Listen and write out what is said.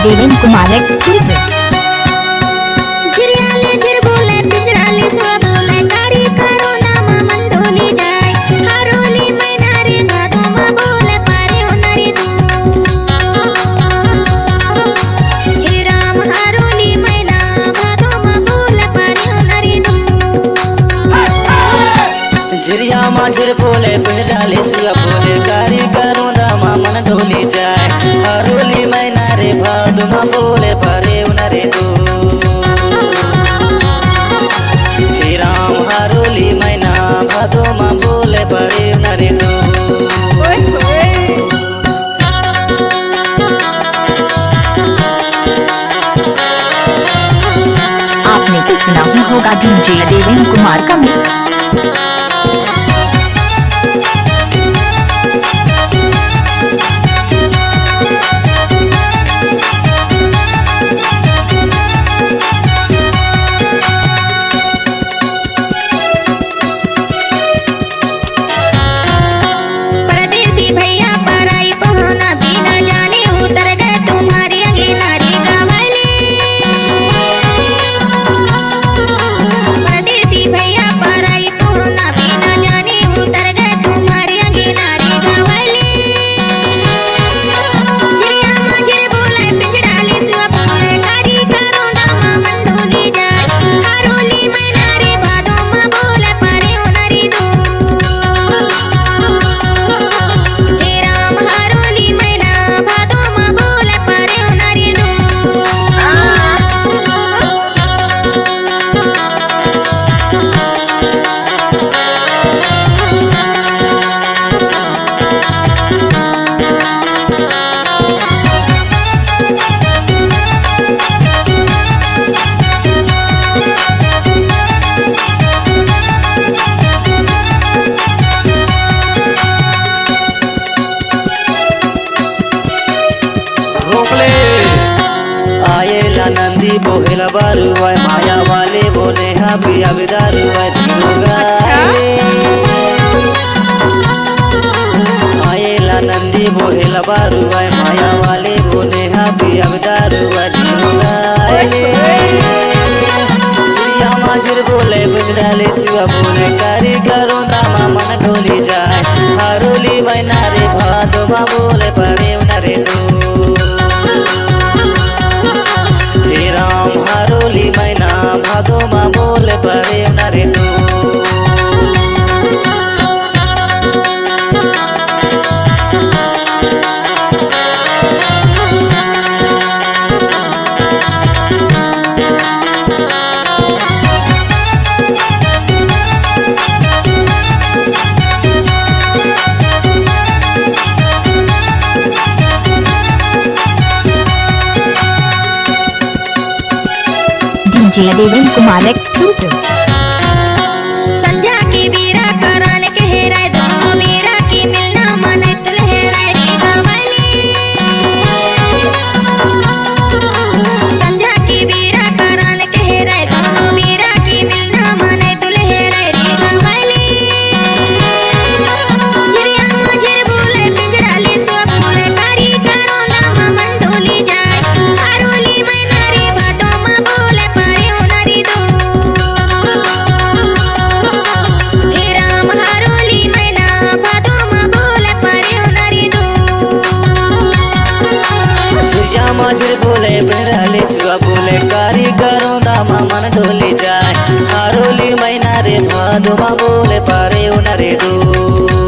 Devendra Kumar exclusive. Jhiriya माझिर बोले पिंजराले सुआ बोले कारी करूं दामा मन ढोली जाए हरोली मैना रे भादुमा बोले परे उनरे दो हे राम हरोली मैना भादुमा बोले परे उनरे दो। आपने तो सुना ही होगा डीजे देवेंद्र कुमार का मिक्स। आएला नंदी बोहेला बारुआ माया वाले बोले हाँ पिया बिदारुआ आएला नंदी बोहेला बारुआ माया वाले बोले हाँ पिया बिदारुआ चिड़िया माजिर बोले बिजडाले सुआ बोले कारी करूं दामा मन ढोली जाए हरोली मैना रे भादुमा बोले परे उनरे दो हे राम हरोली मैना भादुमा बोले परे उनरे दो। DJ Devendra Kumar exclusive. संध्या की बीरा कराने के हेराय दोनों बीरा की मिलना माने तुल हेराय की गवाली संध्या की बीरा कराने के हेराय दोनों बीरा की मिलना माने तुल हेराय की गवाली झिरिया माझिर बोले पिंजराले सुआ बोले कारी करूं दामा मन ढोली जाए हरोली मैना रे भादुमा बोले परे उनरी दो हे राम हरोली मैना भादुमा बोले परे उनरी दो। झिरिया माझिर बोले पिंजराले सुआ बोले कारी करूं दामा मन ढोली जाए हरोली मैना रे भादुमा बोले परे उनरे दो।